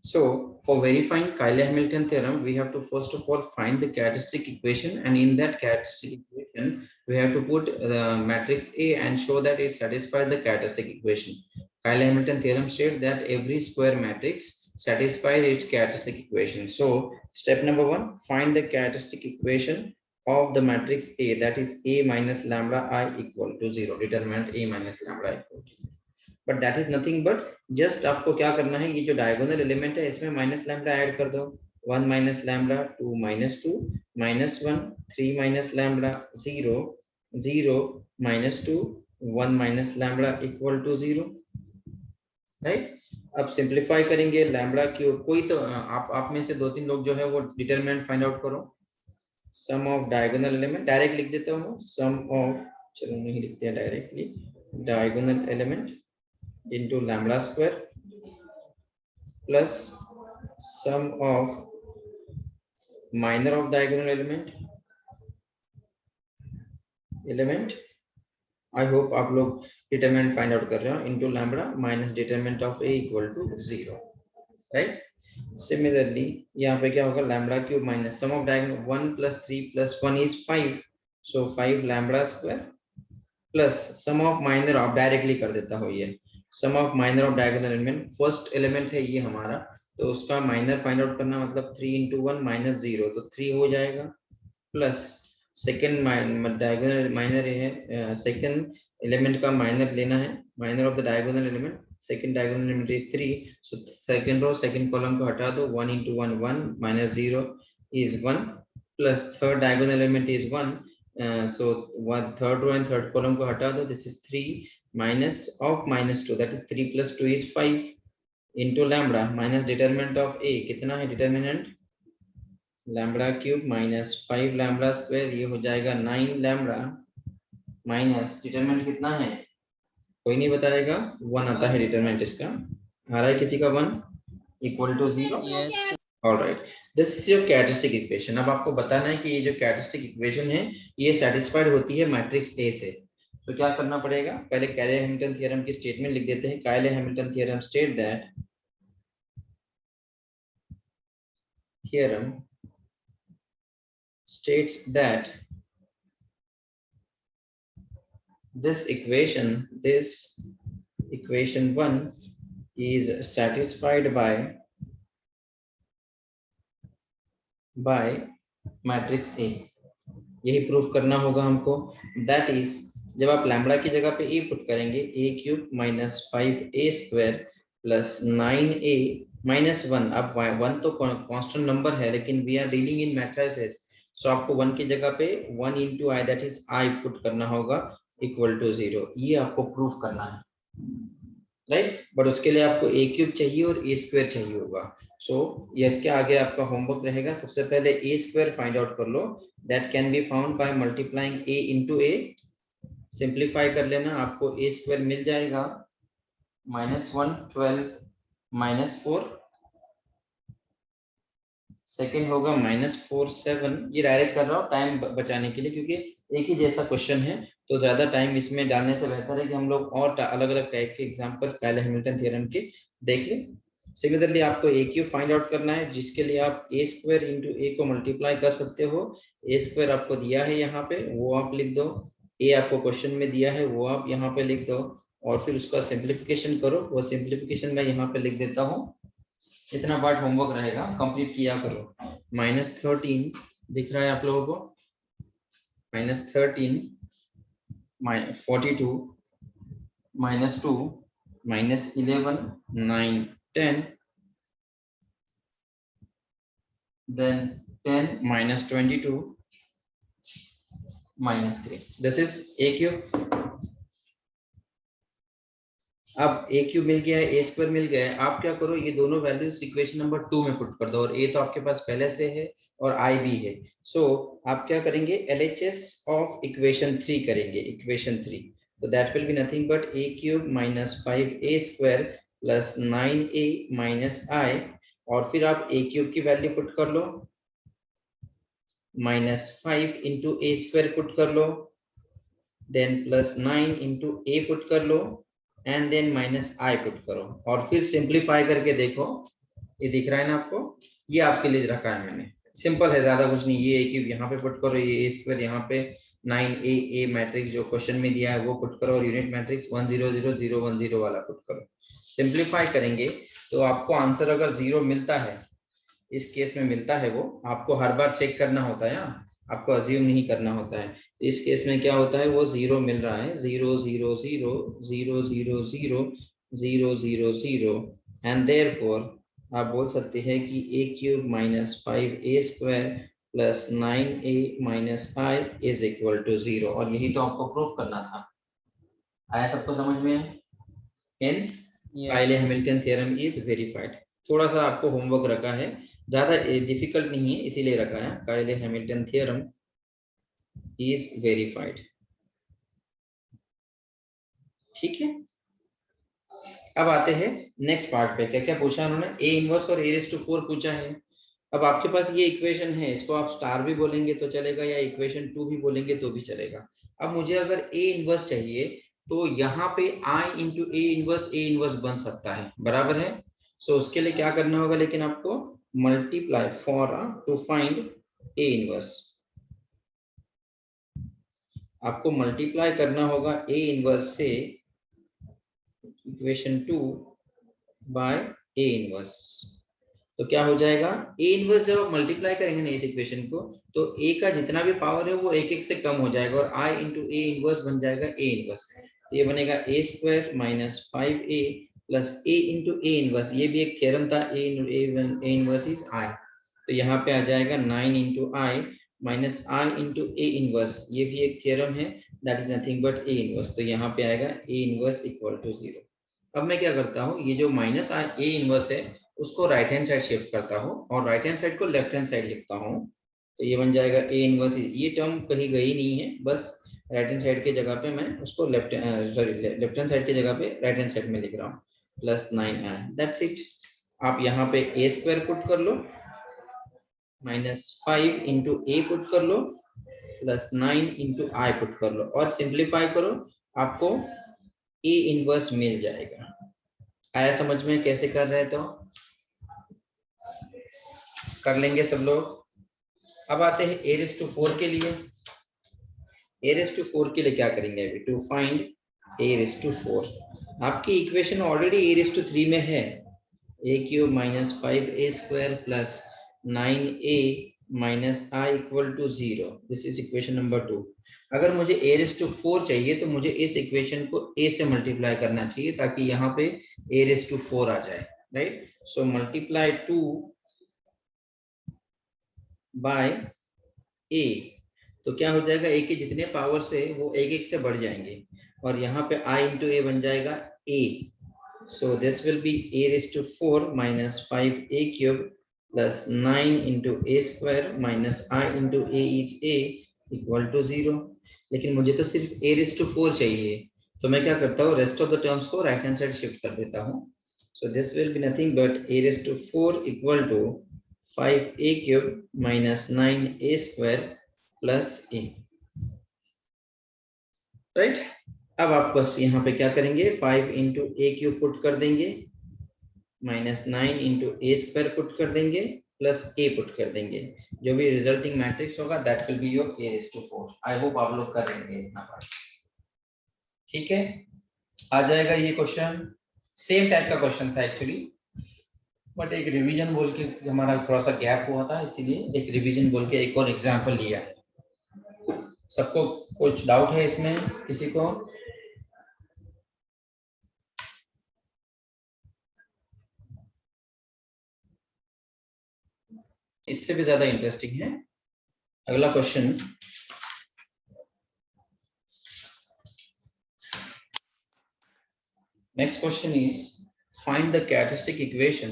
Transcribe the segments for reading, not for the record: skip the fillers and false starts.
So for verifying Cayley-Hamilton theorem, we have to first of all find the characteristic equation, and in that characteristic equation, we have to put the matrix A and show that it satisfies the characteristic equation. Cayley-Hamilton theorem states that every square matrix satisfies its characteristic equation. So step number 1, find the characteristic equation of the matrix A, that is A minus lambda I equal to 0. Determinant A minus lambda equal to 0. But that is nothing but just आपको क्या करना है, ये जो diagonal element है इसमें minus lambda add कर दो. 1 minus lambda 2 minus 2 minus 1 3 minus lambda 0 0 minus 2 1 minus lambda equal to 0. Right. अब सिंप्लीफाई करेंगे लैम्बडा क्यूब. कोई तो आप में से 2-3 लोग जो है वो डिटरमिनेंट फाइंड आउट करो. सम ऑफ डायगोनल एलिमेंट डायरेक्ट लिख देता हूँ. सम ऑफ, चलो नहीं लिखते हैं directly, diagonal element into lambda square plus sum of minor of diagonal element. I hope आप लोग determinant find out कर रहे हो. into lambda minus determinant of a equal to 0. right. Similarly यहाँ पे क्या होगा, lambda cube minus sum of diagonal 1 plus 3 plus 1 is 5. so 5 lambda square plus sum of minor, आप डायरेक्टली कर देता हो. ये sum of minor of diagonal element, first element है ये हमारा, तो उसका माइनर फाइंड आउट करना, मतलब 3 into 1 minus 0 तो 3 हो जाएगा. प्लस सेकेंड डायगोनल माइनर है, सेकेंड एलिमेंट का माइनर लेना है, minor of the diagonal element. Second diagonal element is 3. So second row second column को हटा दो. 1 into 1 1 minus 0 is 1 plus third diagonal element is 1. so third row and third column को हटा दो. this is 3 minus of minus 2, that is 3 plus 2 is 5 into lambda minus determinant of a. कितना है determinant? lambda cube minus 5 lambda square, ये हो जाएगा 9 lambda minus determinant कितना है कोई नहीं बताएगा. 1 आता है determinant इसका. आ रहा है किसी का 1 equal to 0? Yes. All right. This is your characteristic equation. अब आपको बताना है कि ये जो characteristic equation है ये satisfied होती है मैट्रिक्स A से. तो क्या करना पड़ेगा, पहले Cayley-Hamilton theorem की स्टेटमेंट लिख देते हैं. Cayley-Hamilton theorem state that states that this equation 1 is satisfied by matrix A. यही प्रूफ करना होगा हमको. दैट इज जब आप लैम्बडा की जगह पे a पुट करेंगे, a cube minus 5a square plus 9a minus 1. अब 1 तो कांस्टेंट नंबर है लेकिन we are dealing in matrices, so आपको 1 की जगह पे 1 into i, that is i put करना होगा इक्वल टू 0. ये आपको प्रूफ करना है. राइट. बट उसके लिए आपको a क्यूब चाहिए और a स्क्वायर चाहिए होगा. सो ये इसके आगे आपका होमवर्क रहेगा. सबसे पहले a स्क्वायर फाइंड आउट कर लो. That can be found by multiplying a into a. Simplify कर लेना, आपको a स्क्वायर मिल जाएगा -1 12 -4. सेकेंड होगा -4 7. ये डायरेक्ट कर रहा हूँ टाइम बचाने के लिए, क्योंकि एक ही जैसा क्वेश्चन है तो ज्यादा टाइम इसमें डालने से बेहतर है कि हम लोग और अलग अलग टाइप के एग्जांपल Cayley-Hamilton थ्योरम के देख लें. सिमिलरली आपको a क्यूब फाइंड आउट करना है, जिसके लिए आप a स्क्वायर इंटू a को मल्टीप्लाई कर सकते हो. a स्क्वायर आपको दिया है यहाँ पे, वो आप लिख दो. a आपको क्वेश्चन में दिया है, वो आप यहाँ पे लिख दो. और फिर उसका सिंप्लीफिकेशन करो. वो सिंप्लीफिकेशन मैं यहाँ पे लिख देता हूँ. इतना पार्ट होमवर्क रहेगा, कंप्लीट किया करो. -13 दिख रहा है आप लोगों को. -13 42 -2 -11 9 10 then 10 -22 -3. this is a cube. अब a क्यूब मिल गया है, a स्क्वायर मिल गया है. आप क्या करो, ये दोनों वैल्यूज इक्वेशन नंबर 2 में पुट कर दो. और a तो आपके पास पहले से है और i भी है. सो आप क्या करेंगे, LHS ऑफ इक्वेशन 3 करेंगे. इक्वेशन 3, तो that will be nothing but a cube minus 5a square plus 9a minus i. और फिर आप a क्यूब की वैल्यू पुट कर लो, -5 इंटू a स्क्वायर पुट कर लो, then plus 9 into a put कर लो, and then minus i put करो. और फिर सिंप्लीफाई करके देखो, ये दिख रहा है ना आपको, ये आपके लिए रखा है मैंने, सिंपल है, ज्यादा कुछ नहीं। ये कि यहाँ पे पुट करो, ये ए स्क्वायर, यहाँ पे 9a मैट्रिक्स जो क्वेश्चन में दिया है वो पुट करो, और यूनिट मैट्रिक्स 1 0 0 0 1 0 वाला पुट करो। सिंप्लीफाई करेंगे तो आपको आंसर अगर 0 मिलता है, इस केस में मिलता है, वो आपको हर बार चेक करना होता है, आपको अज्यूम नहीं करना होता है। इस केस में क्या होता है, वो 0 मिल रहा है, 0 0 0 0 0 0 0 0 0, एंड देयरफॉर आप बोल सकते हैं कि a cube minus 5a square plus 9a minus i is equal to 0। और यही तो आपको प्रूफ करना था। आया सबको समझ में? हेंस कायले हैमिल्टन थ्योरम इज वेरीफाइड। थोड़ा सा आपको होमवर्क रखा है, ज्यादा डिफिकल्ट नहीं है, इसीलिए रखा है। कायले हैमिल्टन थ्योरम इज वेरीफाइड। ठीक है, अब आते हैं नेक्स्ट पार्ट पे। क्या क्या पूछा उन्होंने? ए इनवर्स और ए रेज़ टू 4 पूछा है। अब आपके पास ये इक्वेशन है, इसको आप स्टार भी बोलेंगे तो चलेगा, या इक्वेशन 2 भी बोलेंगे तो भी चलेगा। अब मुझे अगर ए इनवर्स चाहिए तो यहाँ पे आई इंटू ए इनवर्स बन सकता है, बराबर है। सो उसके लिए क्या करना होगा, लेकिन आपको multiply for to find A inverse, आपको मल्टीप्लाई करना होगा ए इनवर्स से इक्वेशन 2 बाय ए इनवर्स। तो क्या हो जाएगा, ए इनवर्स जब आप मल्टीप्लाई करेंगे ना इस इक्वेशन को, तो ए का जितना भी पावर है वो एक एक से कम हो जाएगा, और आई इंटू ए इनवर्स बन जाएगा ए इनवर्स। तो ये बनेगा a square minus 5a plus a into a inverse. ये भी एक थ्योरम था, ए इनवर्स इज आई। तो यहाँ पे आ जाएगा 9 into I minus I into a inverse, ये भी एक थ्योरम है, that is nothing but A inverse. तो यहाँ पे आएगा ए इनवर्स इक्वल टू 0। अब मैं क्या करता हूँ, ये जो माइनस ए इनवर्स है उसको राइट हैंड साइड शिफ्ट करता हूँ, और राइट हैंड साइड को लेफ्ट हैंड साइड लिखता हूँ। तो ये बन जाएगा ए इनवर्स, ये टर्म कहीं गई नहीं है, बस राइट हैंड साइड की जगह पे मैं उसको लेफ्ट हैंड साइड की जगह पे राइट हैंड साइड में लिख रहा हूँ, प्लस 9i, दैट्स इट। आप यहाँ पे ए स्क्वायर पुट कर लो, माइनस 5 इंटू ए पुट कर लो, प्लस 9 इंटू आई पुट कर लो, और सिंप्लीफाई करो, आपको ए इनवर्स मिल जाएगा। आया समझ में कैसे कर रहे हैं? तो कर लेंगे सब लोग। अब आते हैं ए रेज़ टू 4 के लिए। ए रेज़ टू 4 के लिए क्या करेंगे अभी, to find a raise to 4। आपकी equation already a raise to 3 में है, a cube minus 5a square plus 9a minus I equal to 0, this is equation number 2। अगर मुझे ए रेज़ टू 4 चाहिए तो मुझे इस इक्वेशन को a से मल्टीप्लाई करना चाहिए, ताकि यहाँ पे ए रेज़ टू 4 आ जाए, राइट। सो मल्टीप्लाई 2 बाय ए, तो क्या हो जाएगा, ए के जितने पावर से वो एक एक से बढ़ जाएंगे, और यहाँ पे आई इंटू ए बन जाएगा a. So this will be a raise to 4 minus 5a cube plus 9 into A square minus I into a is a equal to 0। लेकिन मुझे तो सिर्फ ए रेज़ टू 4 चाहिए, तो मैं क्या करता हूँ, रेस्ट ऑफ द टर्म्स को राइट हैंड साइड शिफ्ट कर देता हूँ। So this will be nothing but A raise to 4 equal to 5a cube minus 9a square plus A, right. अब आप बस यहाँ पे क्या करेंगे, 5 इंटू ए क्यूब पुट कर देंगे, माइनस 9 इंटू ए स्क्वायर पुट कर देंगे, प्लस ए पुट कर देंगे। जो भी रिजल्टिंग मैट्रिक्स होगा that will be your A raise to 4। I hope आप लोग कर लेंगे इतना पार्ट, ठीक है। आ जाएगा ये क्वेश्चन, सेम टाइप का क्वेश्चन था एक्चुअली, बट एक रिवीजन बोल के हमारा थोड़ा सा गैप हुआ था, इसीलिए एक रिवीजन बोल के एक और एग्जांपल लिया है। सबको कुछ डाउट है इसमें किसी को? इससे भी ज्यादा इंटरेस्टिंग है अगला question. Next question is find the characteristic equation,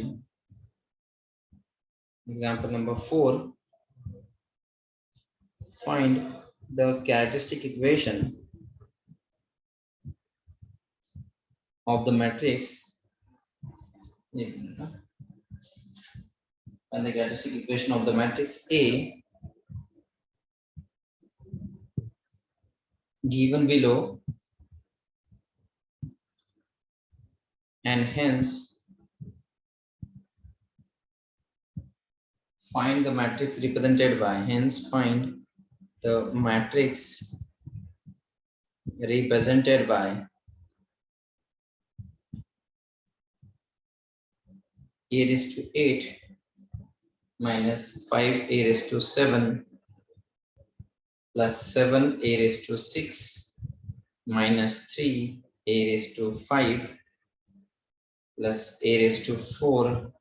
example number 4, find the characteristic equation of the matrix, and the characteristic equation of the matrix A given below, and hence find the matrix represented by, hence find the matrix represented by a raised to 8 minus 5 a raised to 7 plus 7 a raised to 6 minus 3 a raised to 5 plus a raised to 4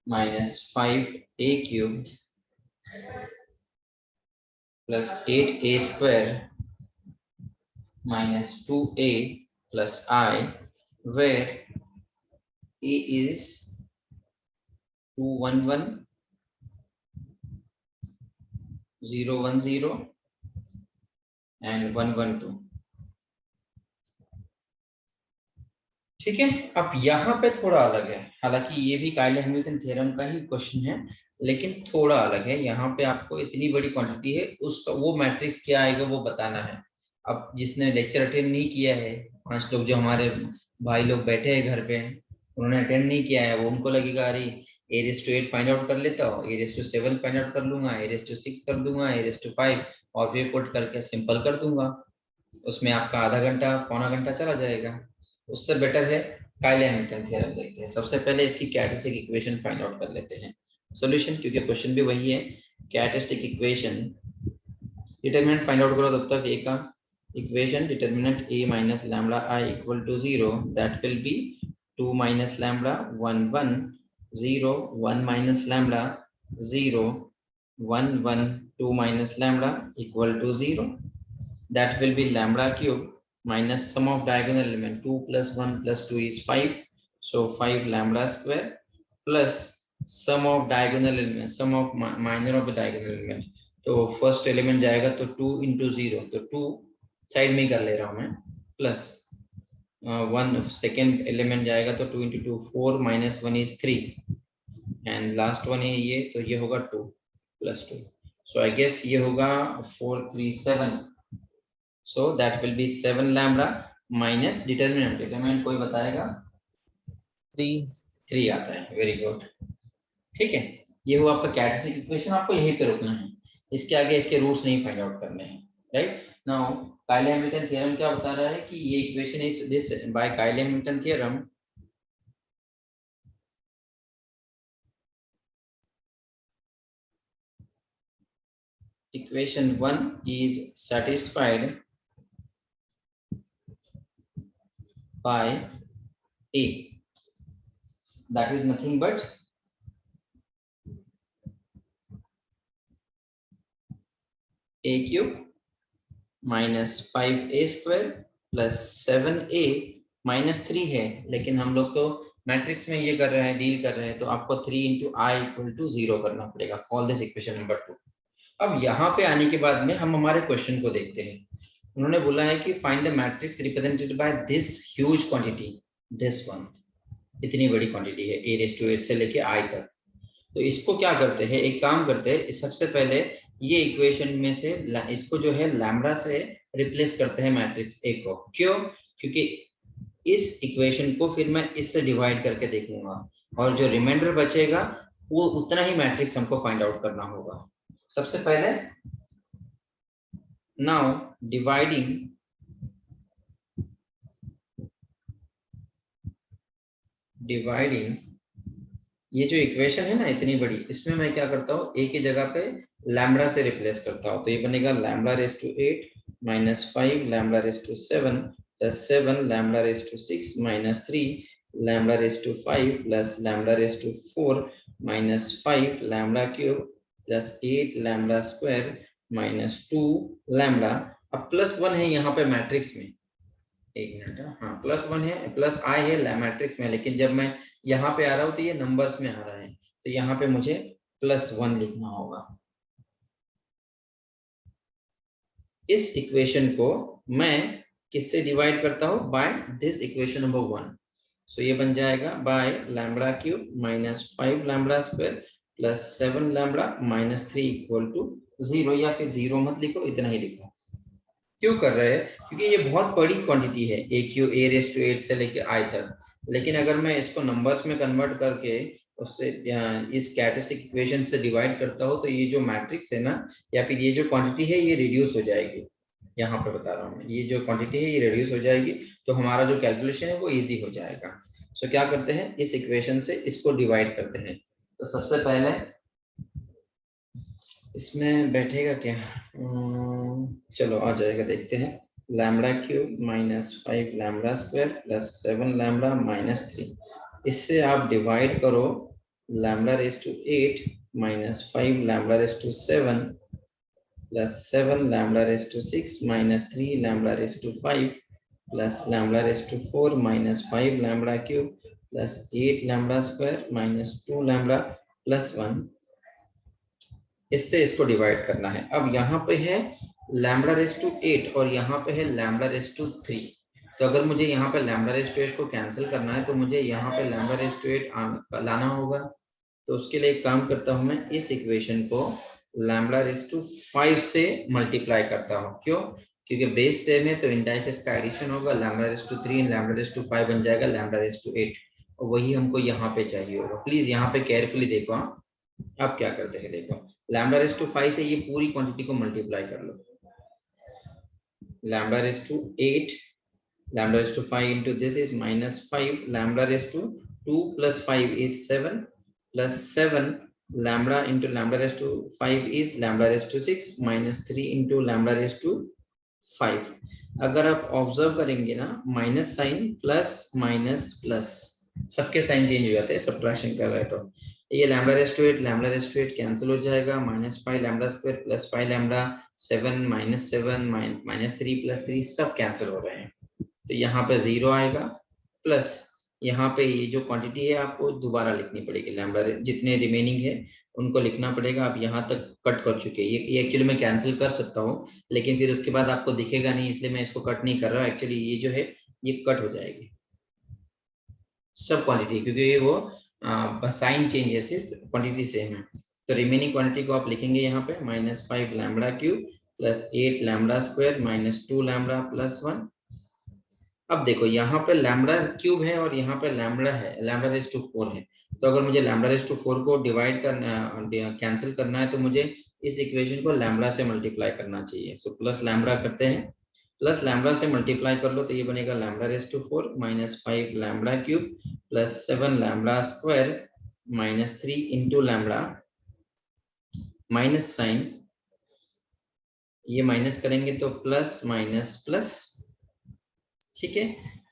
minus 5a cubed plus 8a square minus 2a plus I, where a is 211 010 and 112। ठीक है, अब यहाँ पे थोड़ा अलग है, हालांकि ये भी कायले हैमिल्टन थ्योरम का ही क्वेश्चन है, लेकिन थोड़ा अलग है। यहाँ पे आपको इतनी बड़ी क्वांटिटी है, उसका वो मैट्रिक्स क्या आएगा वो बताना है। अब जिसने लेक्चर अटेंड नहीं किया है, 5 लोग जो हमारे भाई लोग बैठे हैं घर पे, उन्होंने अटेंड नहीं किया है, वो उनको लगेगा अरे a raised to 8 find out कर लेता हूँ, a raised to 7 find out कर लूंगा, a raised to 6 कर दूंगा, a raised to 5 और फिर पुट करके सिंपल कर दूंगा, उसमें आपका आधा घंटा पौना घंटा चला जाएगा। उससे बेटर है कायले हैमिल्टन थ्योरम देखते हैं। सबसे पहले इसकी कैरेक्टरिस्टिक इक्वेशन फाइंड आउट कर लेते हैं। सॉल्यूशन, क्योंकि क्वेश्चन भी वही है, characteristic equation determinant find out करो तब तक। ए का equation determinant a minus lambda i equal to 0, that will be 2 minus lambda 1 1 0 1 minus lambda 0 1 1 2 minus lambda equal to 0, that will be lambda cube minus sum of diagonal element 2 plus 1 plus 2 is 5, so 5 lambda square plus sum of diagonal element, sum of minor of the diagonal element, तो first element जाएगा तो 2 into 0, तो 2 side में कर ले रहा हूं मैं, प्लस 1 सेकेंड एलिमेंट जाएगा तो 2 into 2 4 minus 1 is 3 and last one है ये, तो ये होगा 2 plus 2, so I guess ये होगा 4 3 7, so that will be 7 lambda minus determinant कोई बताएगा? 3 आता है, वेरी गुड। ठीक है, ये हुआ आपका कैरेक्टरिस्टिक इक्वेशन, आपको यहीं पे रुकना है, इसके आगे इसके रूट्स नहीं फाइंड आउट करने हैं। राइट नाउ कायले हैमिल्टन थ्योरम क्या बता रहा है कि ये equation is this by Cayley Hamilton theorem, equation 1 is satisfied by A, that is nothing but a cube minus 5a square plus 7a minus 3 है, लेकिन हम लोग तो मैट्रिक्स में ये कर रहे हैं, डील कर रहे हैं, तो आपको 3 into I equal to 0 करना पड़ेगा। Call this equation number 2। अब यहाँ पे आने के बाद में हम हमारे क्वेश्चन को देखते हैं। उन्होंने बोला है कि find the matrix represented by this huge quantity, this one, इतनी बड़ी क्वांटिटी है a raised to 8 से लेके I तक। तो इसको क्या करते हैं, एक काम करते हैं, सबसे पहले ये इक्वेशन में से इसको जो है लैम्बडा से रिप्लेस करते हैं मैट्रिक्स ए को। क्यों? क्योंकि इस इक्वेशन को फिर मैं इससे डिवाइड करके देखूंगा और जो रिमाइंडर बचेगा वो उतना ही मैट्रिक्स हमको फाइंड आउट करना होगा। सबसे पहले नाउ डिवाइडिंग ये जो इक्वेशन है ना इतनी बड़ी, इसमें मैं क्या करता हूँ, ए की जगह पे लैम्बडा से रिप्लेस करता हूँ, तो ये बनेगा lambda raise to 8 minus 5 lambda raised to 7 plus 7 lambda raised to 6 minus 3 lambda raised to 5 plus lambda raised to 4 minus 5 lambda cube plus 8 lambda square minus 2 lambda। अब प्लस 1 है यहाँ पे मैट्रिक्स में, एक मिनट, हाँ प्लस 1 है, plus आई है matrix में, लेकिन जब मैं यहाँ पे आ रहा हूँ तो ये नंबर्स में आ रहा है, तो यहाँ पे मुझे प्लस 1 लिखना होगा। इस इक्वेशन को मैं किससे डिवाइड करता हूँ, by this equation number 1, so ये बन जाएगा by lambda cube minus 5 lambda square plus 7 lambda minus 3 equal to 0, या फिर 0 मत लिखो, इतना ही लिखो। क्यों कर रहे हैं? क्योंकि ये बहुत बड़ी क्वांटिटी है, a रेज़ टू 8 से लेके I तक, लेकिन अगर मैं इसको नंबर्स में कन्वर्ट करके उससे इस कैरेक्टरिस्टिक इक्वेशन से डिवाइड करता हो तो ये जो मैट्रिक्स है ना या फिर ये जो क्वांटिटी है ये रिड्यूस हो जाएगी। यहाँ पे बता रहा हूँ मैं, ये जो क्वांटिटी है ये रिड्यूस हो जाएगी, तो हमारा जो कैलकुलेशन है वो इजी हो जाएगा। सो क्या करते हैं, इस इक्वेशन से इसको डिवाइड करते हैं। तो सबसे पहले इसमें बैठेगा क्या, चलो आ जाएगा, देखते हैं। Lambda cube minus 5 lambda square plus 7 lambda minus 3, इससे आप डिवाइड करो lambda raise to 8 minus 5 lambda raise to 7 plus 7 lambda raise to 6 minus 3 lambda raise to 5 plus lambda raise to 4 minus 5 lambda cube plus 8 lambda square minus 2 lambda plus 1। इससे इसको divide करना है। अब यहाँ पे है लैम्बडा रेज टू 8 और यहाँ पे है लैम्बडा रेज टू 3। तो अगर मुझे यहाँ पे लैम्बडा रेज टू 8 को कैंसिल करना है तो मुझे यहाँ पे लैम्बडा रेज टू 8 लाना होगा। तो उसके लिए एक काम करता हूँ, मैं इस इक्वेशन को लैम्बडा रेज टू 5 से मल्टीप्लाई करता हूँ। क्यों? क्योंकि बेस सेम है तो इंडाइसेस का एडिशन होगा, lambda raise to 3 lambda raise to 5 बन जाएगा लैम्बडा रेज टू 8, और वही हमको यहाँ पे चाहिए होगा। प्लीज यहाँ पे केयरफुली देखो। हाँ, अब क्या करते हैं देखो, लैम्बडा रेज टू 5 से ये पूरी क्वांटिटी को मल्टीप्लाई कर लो। Lambda raise to 8 lambda raised to 5 into this is minus 5 lambda raised to 2 plus 5 is 7 plus 7 lambda into lambda raised to 5 is lambda raised to 6 minus 3 into lambda raised to 5। अगर आप observe करेंगे ना, minus sign plus minus plus सबके sign change हो जाते हैं subtraction कर रहे हैं तो। ये lambda raise to 8 lambda raise to 8 cancel हो जाएगा, minus 5 lambda square plus 5 lambda 7 minus 7 minus 3 plus 3 सब कैंसिल हो रहे हैं। तो यहाँ पे 0 आएगा, प्लस यहाँ पे ये जो क्वांटिटी है आपको दोबारा लिखनी पड़ेगी, लैम्बडा जितने रिमेनिंग है उनको लिखना पड़ेगा। आप यहाँ तक कट कर चुके हैं, ये एक्चुअली मैं कैंसिल कर सकता हूँ लेकिन फिर उसके बाद आपको दिखेगा नहीं, इसलिए मैं इसको कट नहीं कर रहा हूँ। एक्चुअली ये जो है ये कट हो जाएगी सब क्वांटिटी, क्योंकि ये वो साइन चेंज है, सिर्फ क्वांटिटी सेम है। तो रिमेनिंग क्वांटिटी को आप लिखेंगे यहाँ पे minus 5 lambda cube plus 8 lambda square minus 2 lambda plus 1। अब देखो यहाँ पे लैम्बडा क्यूब है और यहाँ पे लैम्बडा है, लैम्बडा रेज़ टू 4 है। तो अगर मुझे लैम्बडा रेज़ टू 4 को डिवाइड करना, कैंसिल करना है तो मुझे इस इक्वेशन को लैम्बडा से मल्टीप्लाई करना चाहिए। सो प्लस लैम्बडा करते हैं, प्लस लैम्बडा से मल्टीप्लाई कर लो तो ये बनेगा lambda raise to 4 minus 5 lambda cube plus 7 lambda square minus 3 into lambda, minus sign ये माइनस करेंगे तो प्लस माइनस प्लस। ठीक है,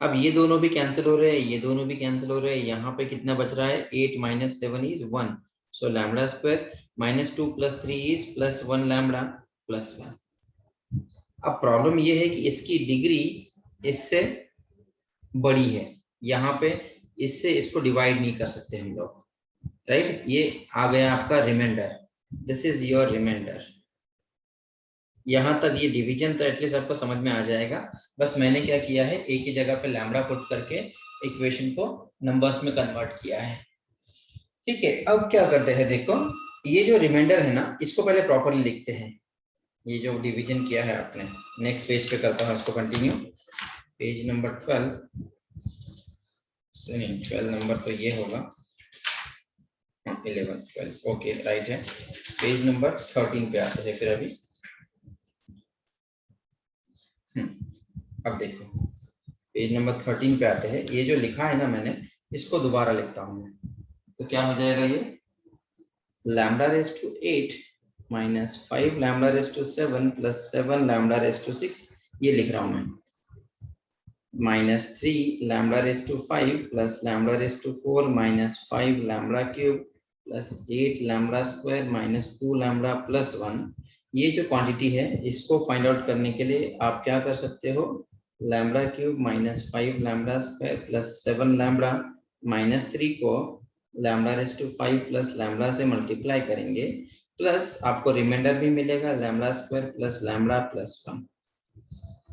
अब ये दोनों भी कैंसिल हो रहे हैं, ये दोनों भी कैंसिल हो रहे हैं। यहाँ पे कितना बच रहा है, 8 minus 7 is 1, so lambda square minus 2 plus 3 is plus 1 lambda plus 1। अब प्रॉब्लम ये है कि इसकी डिग्री इससे बड़ी है, यहाँ पे इससे इसको डिवाइड नहीं कर सकते हम लोग, राइट। ये आ गया आपका reminder, this is your reminder. यहाँ तक ये डिवीजन तो एटलीस्ट आपको समझ में आ जाएगा। बस मैंने क्या किया है, एक ही जगह पे लैम्बडा पुट करके इक्वेशन को नंबर्स में कन्वर्ट किया है। ठीक है, अब क्या करते हैं देखो, ये जो रिमाइंडर है ना इसको पहले प्रॉपरली लिखते हैं। ये जो डिवीजन किया है आपने, नेक्स्ट पेज पे करता हूँ इसको कंटिन्यू। पेज नंबर 12 से नहीं, 12 नंबर तो ये होगा, 11 12 ओके राइट है। पेज नंबर 13 पे आते हैं फिर अभी। अब देखो पेज नंबर 13 पे आते हैं, ये जो लिखा है ना मैंने इसको दोबारा लिखता हूँ। तो क्या हो जाएगा, ये lambda raise to 8 minus 5 lambda raise to 7 plus 7 lambda raise to 6, ये लिख रहा हूँ मैं, minus 3 lambda raise to 5 plus lambda raise to 4 minus 5 lambda cube plus 8 lambda square minus 2 lambda plus 1। ये जो क्वांटिटी है इसको फाइंड आउट करने के लिए आप क्या कर सकते हो, lambda cube minus 5 lambda square plus 7 lambda minus 3 को lambda raise to 5 plus lambda से मल्टीप्लाई करेंगे, प्लस आपको रिमाइंडर भी मिलेगा lambda square plus lambda plus 1।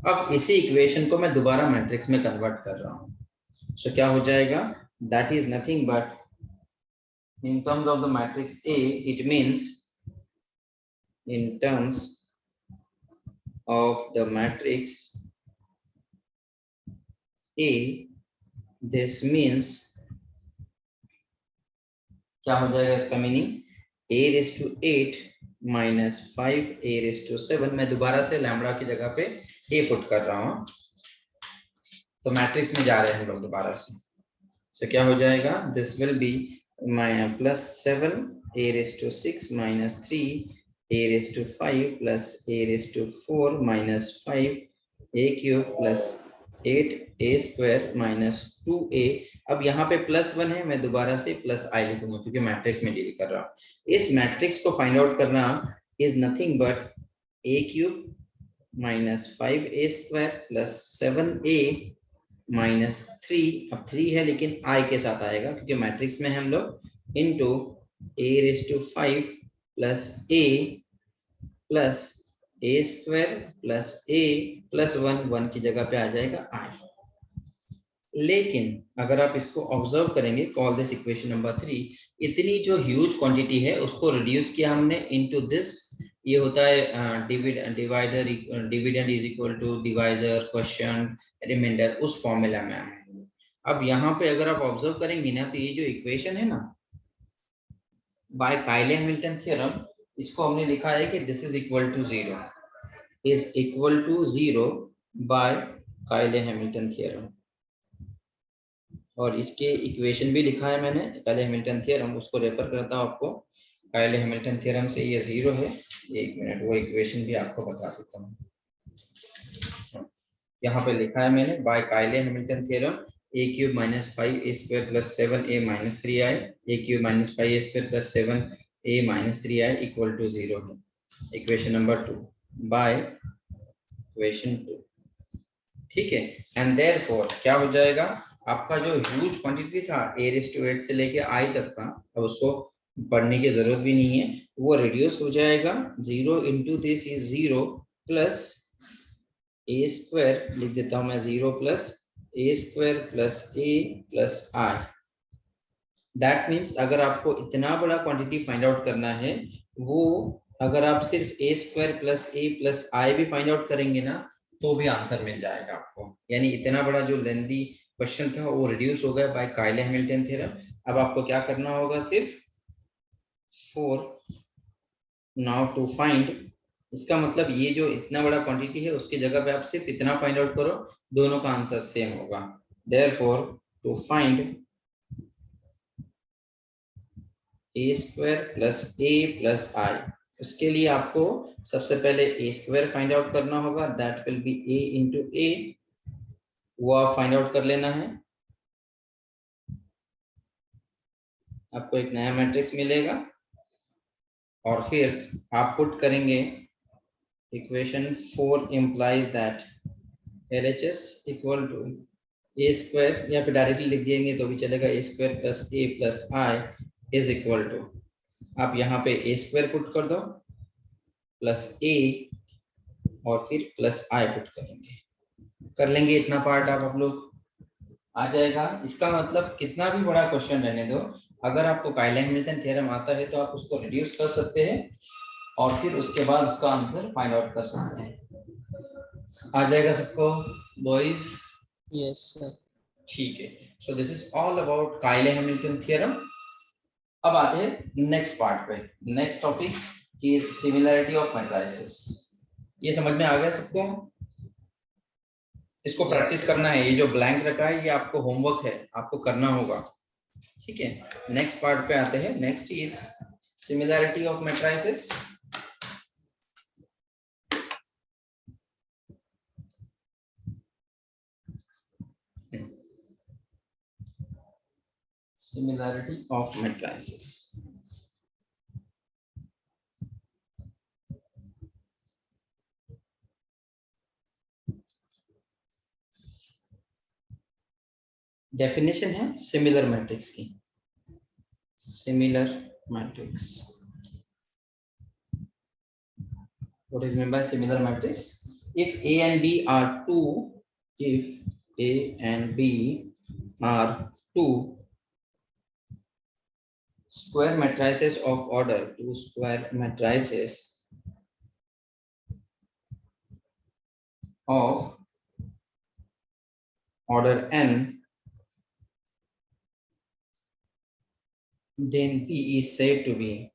अब इसी इक्वेशन को मैं दोबारा मैट्रिक्स में कन्वर्ट कर रहा हूँ। सो क्या हो जाएगा, that is nothing but in terms of the matrix A, it means in terms of the matrix A, this means क्या हो जाएगा इसका meaning, a raise to 8 minus 5 a raise to 7। मैं दोबारा से लैम्ब्डा की जगह पे a पुट कर रहा हूँ, तो मैट्रिक्स में जा रहे हैं हम लोग दोबारा से। सो क्या हो जाएगा, this will be plus 7 a raise to 6 minus 3 a raise to 5 plus a raise to 4 minus 5 a cube plus 8 a square minus 2a। अब यहाँ पे +1 है, मैं दोबारा से प्लस i लिखूंगा क्योंकि मैट्रिक्स में डील कर रहा हूँ। इस मैट्रिक्स को फाइंड आउट करना is nothing but a cube minus 5a square plus 7a minus 3। अब 3 है लेकिन i के साथ आएगा क्योंकि मैट्रिक्स में हम लोग into a raise to 5 plus a plus a square plus a plus 1 की जगह पे आ जाएगा i। लेकिन अगर आप इसको ऑब्जर्व करेंगे, कॉल दिस इक्वेशन नंबर 3, इतनी जो ह्यूज क्वांटिटी है उसको रिड्यूस किया हमने इनटू दिस। ये होता है divider, dividend is equal to divisor question reminder, उस फॉर्मूला में आए। अब यहाँ पे अगर आप ऑब्जर्व करेंगे ना, तो ये जो इक्वेशन है ना बाय कायले हैमिल्टन थ्योरम, इसको हमने लिखा है कि this is equal to 0, is equal to 0 by Cayley Hamilton theorem. और इसके इक्वेशन भी लिखा है मैंने, कायले हैमिल्टन थ्योरम, उसको रेफर करता हूँ आपको। कायले हैमिल्टन थ्योरम से ये 0 है। एक मिनट, वो इक्वेशन भी आपको बता देता हूँ। यहाँ पे लिखा है मैंने, by Cayley Hamilton theorem a cube minus 5a square plus 7a minus 3i, a cube minus 5a square plus 7a minus 3i equal to 0 है। इक्वेशन नंबर 2 बाय इक्वेशन 2, ठीक है। एंड देयरफॉर क्या हो जाएगा, आपका जो ह्यूज क्वांटिटी था a rays to 8 से लेके i तक का, अब उसको पढ़ने की जरूरत भी नहीं है, वो रिड्यूस हो जाएगा। 0 into this is 0 plus a square, लिख देता हूं मैं 0 plus a square plus a plus i। That means अगर आपको इतना बड़ा क्वांटिटी फाइंड आउट करना है, वो अगर आप सिर्फ a square plus a plus i भी फाइंड आउट करेंगे ना, तो भी आंसर मिल जाएगा आपको। यानी इतना बड़ा जो लेंथी क्वेश्चन था वो रिड्यूस हो गया बाय कायले हैमिल्टन थ्योरम। अब आपको क्या करना होगा, सिर्फ 4 नाउ टू फाइंड, इसका मतलब ये जो इतना बड़ा क्वांटिटी है उसकी जगह पे आप सिर्फ इतना फाइंड आउट करो, दोनों का आंसर सेम होगा। Therefore to find a square plus a plus i, उसके लिए आपको सबसे पहले a स्क्वायर फाइंड आउट करना होगा, that will B a into a, वो आप फाइंड आउट कर लेना है। आपको एक नया मैट्रिक्स मिलेगा और फिर आप पुट करेंगे equation 4 implies that LHS equal to a square, या फिर डायरेक्टली लिख देंगे तो भी चलेगा, a square plus a plus i is equal to, आप यहाँ पे a स्क्वायर पुट कर दो प्लस a और फिर प्लस i पुट करेंगे, कर लेंगे इतना पार्ट आप लोग, आ जाएगा। इसका मतलब कितना भी बड़ा क्वेश्चन रहने दो, अगर आपको कायले हैमिल्टन थ्योरम आता है तो आप उसको रिड्यूस कर सकते हैं और फिर उसके बाद उसका आंसर फाइंड आउट कर सकते हैं। आ जाएगा सबको बॉयज? Yes sir. ठीक है, सो दिस इज ऑल अबाउट कायले हैमिल्टन थ्योरम। अब आते हैं नेक्स्ट पार्ट पे। Next topic is similarity of matrices. ये समझ में आ गया सबको? इसको प्रैक्टिस करना है, ये जो ब्लैंक रखा है ये आपको होमवर्क है, आपको करना होगा, ठीक है। नेक्स्ट पार्ट पे आते हैं। Next is similarity of matrices. Similarity of matrices. Definition है सिमिलर मैट्रिक्स की। Similar matrix, what is meant by similar matrix? If A and B are two, if A and B are two square matrices of order, two square matrices of order n, then B is said to be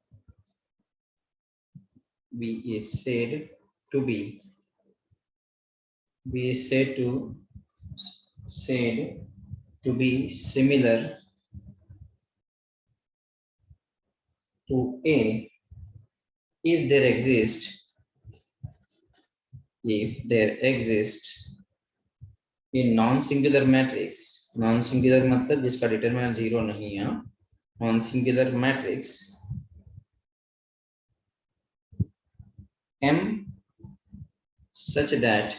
B is said to be B is said to be similar to A if there exists a non-singular matrix. Non-singular मतलब जिसका determinant zero नहीं है. Non-singular matrix M such that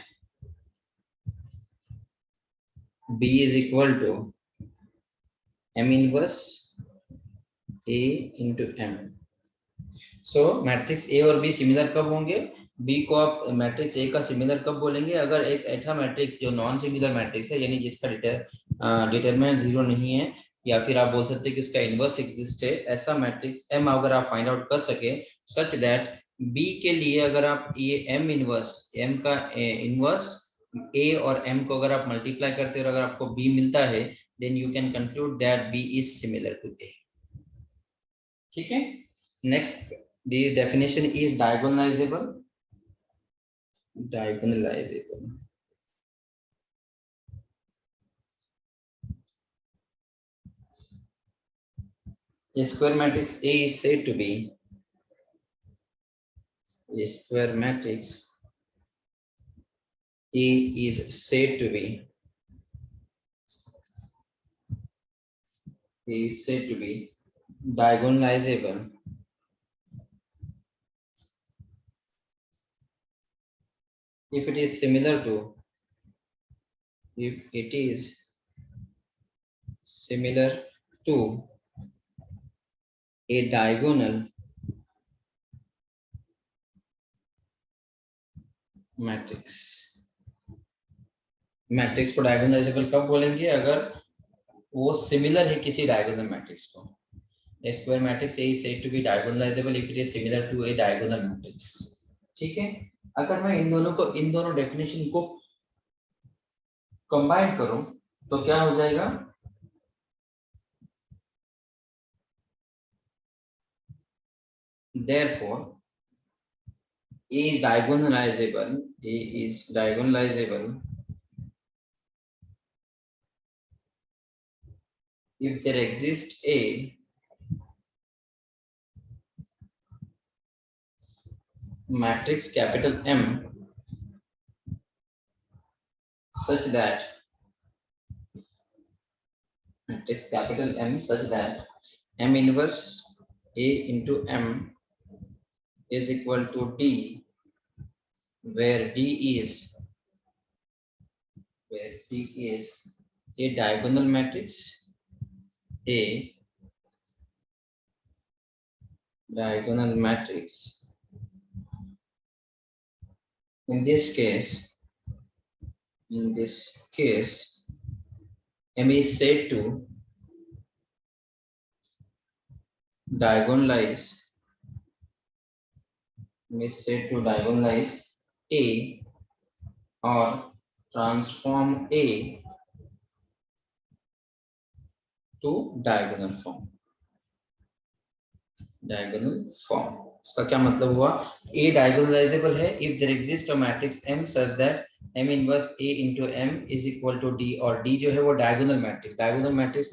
B is equal to M inverse A into M. So matrix A और be similar कब होंगे? B को आप matrix A का सिमिलर कब बोलेंगे? अगर एक ऐसा मैट्रिक्स जो नॉन सिमिलर मैट्रिक्स है, यानी जिसका डिटरमिनेंट जीरो नहीं है, या फिर आप बोल सकते हैं कि उसका इनवर्स एग्जिस्ट है, ऐसा मैट्रिक्स एम अगर आप फाइंड आउट कर सके सच दैट बी के लिए अगर आप ये एम इनवर्स, एम का इनवर्स ए और एम को अगर आप मल्टीप्लाई करते हो और अगर आपको बी मिलता है, then you can conclude that B is similar to A. ठीक है. Next, the definition is diagonalizable. A square matrix A is said to be A square matrix A is said to be diagonalizable if it is similar to a diagonal matrix. Matrix को diagonalisable कब बोलेंगे? अगर वो similar है किसी diagonal matrix को. A square matrix A is said to be diagonalizable if it is similar to a diagonal matrix. ठीक है. अगर मैं इन दोनों डेफिनेशन को कंबाइन करूं तो क्या हो जाएगा? Therefore, A is diagonalizable if there exists a matrix capital M such that M inverse A into M is equal to D, where D is a diagonal matrix, In this case, M is said to diagonalize A or transform A to diagonal form. इसका क्या मतलब हुआ? A diagonalizable है if there exists a matrix M such that M inverse A into M is equal to D, और D जो है वो diagonal matrix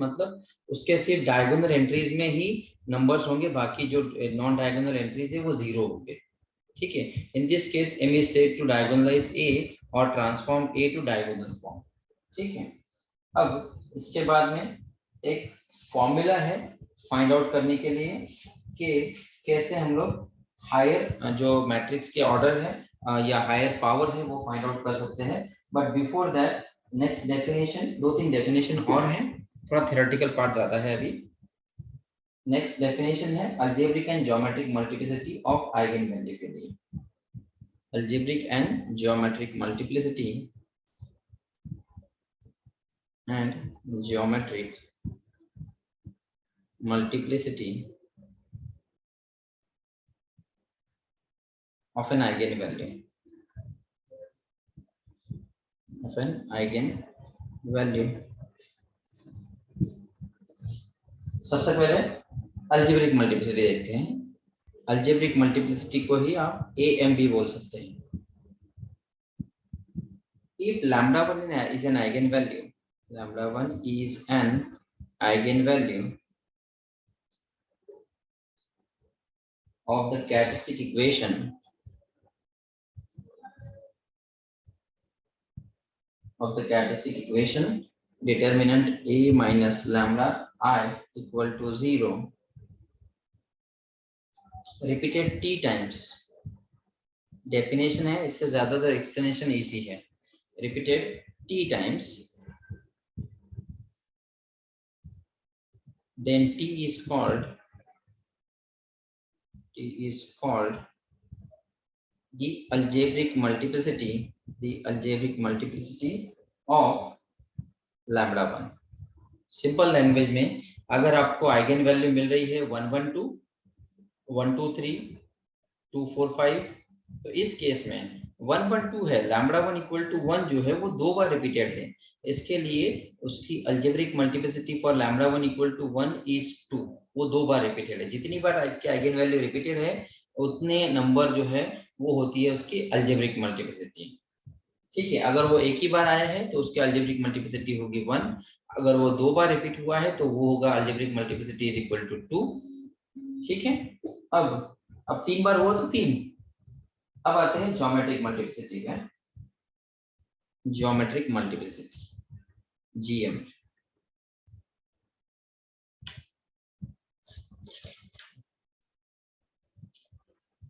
मतलब उसके सिर्फ diagonal एंट्रीज में ही नंबर्स होंगे, बाकी जो नॉन डायगोनल एंट्रीज है वो जीरो होंगे. ठीक है. In this case M is said to diagonalize A और transform A to diagonal form. ठीक है. अब इसके बाद में एक फॉर्मूला है फाइंड आउट करने के लिए कि कैसे हम लोग हायर जो मैट्रिक्स के ऑर्डर है या हायर पावर है वो फाइंड आउट कर सकते हैं. But before that next definition, 2-3 definition और हैं, थोड़ा थ्योरेटिकल पार्ट ज्यादा है अभी. नेक्स्ट डेफिनेशन है algebraic and geometric multiplicity of eigen value के लिए. Algebraic and geometric multiplicity of an eigenvalue. सबसे पहले अलजेब्रिक मल्टीप्लिसिटी देखते हैं। अलजेब्रिक मल्टीप्लिसिटी को ही आप ए एम बी बोल सकते हैं। If lambda 1 is an eigenvalue, lambda 1 is an eigenvalue of the characteristic equation determinant A minus lambda I equal to 0 repeated t times. Definition है, इससे ज्यादातर explanation easy है. Repeated t times, then t is called the algebraic multiplicity of lambda 1. Simple language में अगर आपको eigen value मिल रही है 112, 123, 245, तो इस केस में 112 है, लैम्बडा 1 इक्वल टू 1 जो है वो 2 बार रिपीटेड है, इसके लिए उसकी algebraic multiplicity for lambda 1 equal to 1 is 2, वो 2 बार रिपीटेड है। जितनी बार आपके आइगन वैल्यू रिपीटेड है उतने नंबर जो है वो होती है उसकी अलजेब्रिक मल्टीप्लिसिटी। ठीक है, अगर वो एक ही बार आया है तो उसकी अलजेब्रिक मल्टीप्लिसिटी होगी 1, अगर वो 2 बार रिपीट हुआ है तो वो होगा algebraic multiplicity is equal to 2। ठीक है, अब 3 बार हुआ तो 3। अब आते हैं ज्योमेट्रिक मल्टीप्लिसिटी का, geometric multiplicity GM.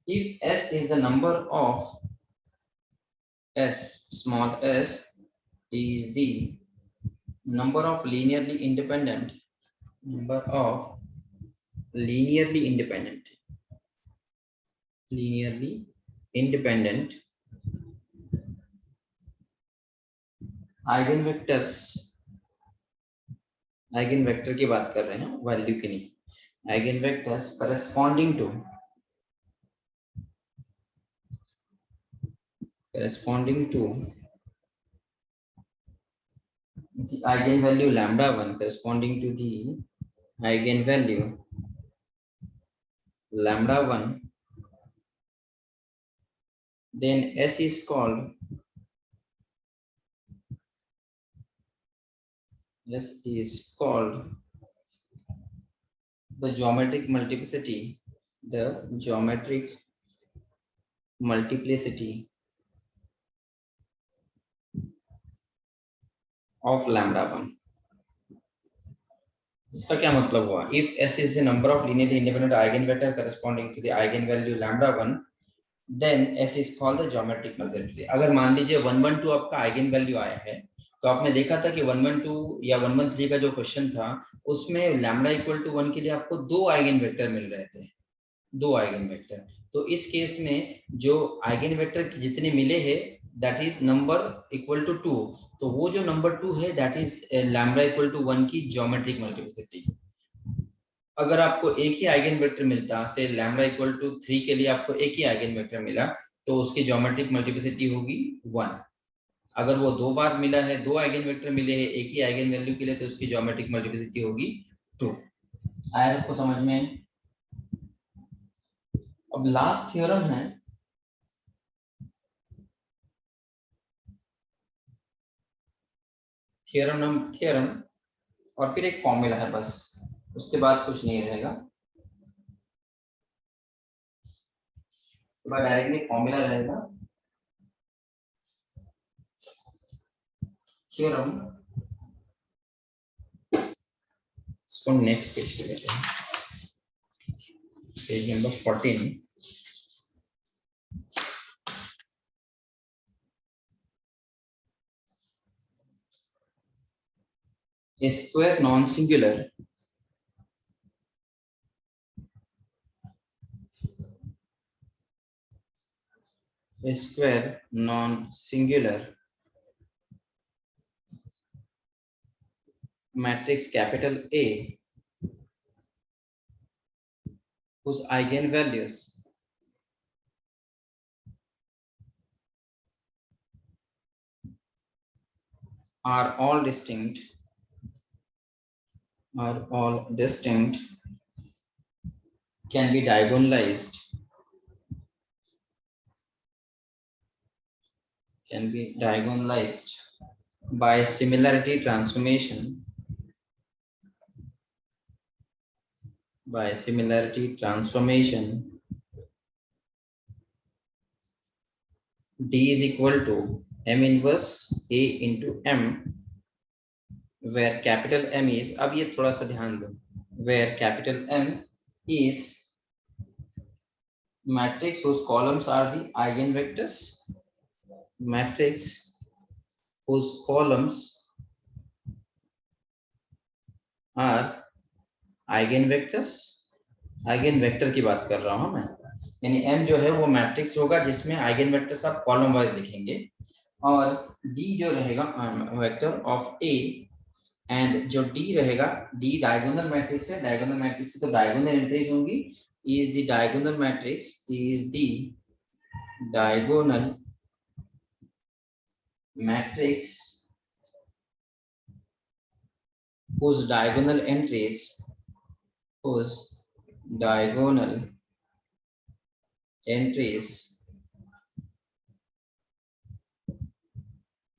If S is the number of S, small s is the number of linearly independent eigenvector की बात कर रहे हैं, वैल्यू की नहीं, eigenvectors corresponding to the eigenvalue lambda 1 corresponding to the eigenvalue lambda 1, then S is called the geometric multiplicity of lambda 1। इसका क्या मतलब हुआ? If S is the number of linearly independent eigenvector corresponding to the eigenvalue lambda 1, then S is called the geometric multiplicity। अगर मान लीजिए 112 आपका eigen value आया है, तो आपने देखा था कि 112 या 113 का जो क्वेश्चन था उसमें लैम्बडा इक्वल टू 1 के लिए आपको 2 आइगन वेक्टर मिल रहे थे, 2 आइगन वेक्टर। तो इस केस में जो आइगन वेक्टर जितने मिले हैं that is number equal to 2, तो वो जो नंबर 2 है that is lambda equal to 1 की ज्योमेट्रिक मल्टीप्लिसिटी। अगर आपको एक ही आइगन वेक्टर मिलता, से लैम्बडा इक्वल टू 3 के लिए आपको एक ही आइगन वेक्टर मिला, तो उसकी ज्योमेट्रिक मल्टीप्लिसिटी होगी 1। अगर वो 2 बार मिला है, 2 आइगन वेक्टर मिले हैं एक ही आइगन वैल्यू के लिए, तो उसकी ज्योमेट्रिक मल्टीप्लिसिटी होगी 2। आया सबको समझ में? अब लास्ट थ्योरम है, थ्योरम और फिर एक फॉर्मूला है, बस उसके बाद कुछ नहीं रहेगा। डायरेक्टली फॉर्मूला रहेगा, थ्योरम। इसको नेक्स्ट पेज पे लेते हैं, page number 14। A square non-singular matrix capital A whose eigenvalues are all distinct can be diagonalized by similarity transformation D is equal to m inverse A into m, where capital M is, अब ये थोड़ा सा ध्यान दो, where capital M is matrix whose columns are the eigenvectors, matrix whose columns are eigenvectors, आइगेनवेक्टर की बात कर रहा हूं मैं, यानी m जो है वो मैट्रिक्स होगा जिसमें आइगेनवेक्टर्स आप कॉलम वाइज लिखेंगे, और d जो रहेगा वेक्टर ऑफ a, एंड जो d रहेगा, d डायगोनल मैट्रिक्स है, डायगोनल मैट्रिक्स तो डायगोनल एंट्रीज होंगी, is the diagonal matrix whose diagonal entries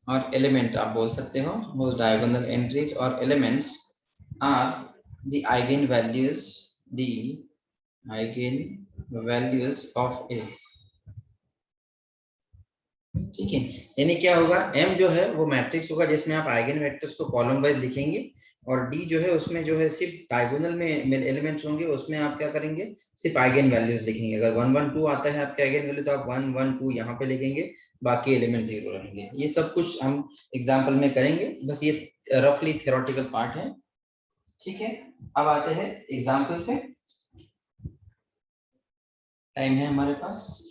और एलिमेंट आप बोल सकते हो, whose diagonal entries और elements are the eigenvalues of A। ठीक है, यानी क्या होगा, m जो है वो मैट्रिक्स होगा जिसमें आप आइगन वेक्टर्स को कॉलम वाइज लिखेंगे, और d जो है उसमें जो है सिर्फ डायगोनल में एलिमेंट्स होंगे, उसमें आप क्या करेंगे, सिर्फ आइगन वैल्यूज लिखेंगे। अगर 1 1 2 आता है आपके आइगन वैल्यू तो आप 1 1 2 यहाँ पे लिखेंगे, बाकी एलिमेंट 0 रहेंगे। ये सब कुछ हम एग्जाम्पल में करेंगे, बस ये रफली थ्योरेटिकल पार्ट है। ठीक है, अब आते हैं एग्जाम्पल पे, टाइम है हमारे पास।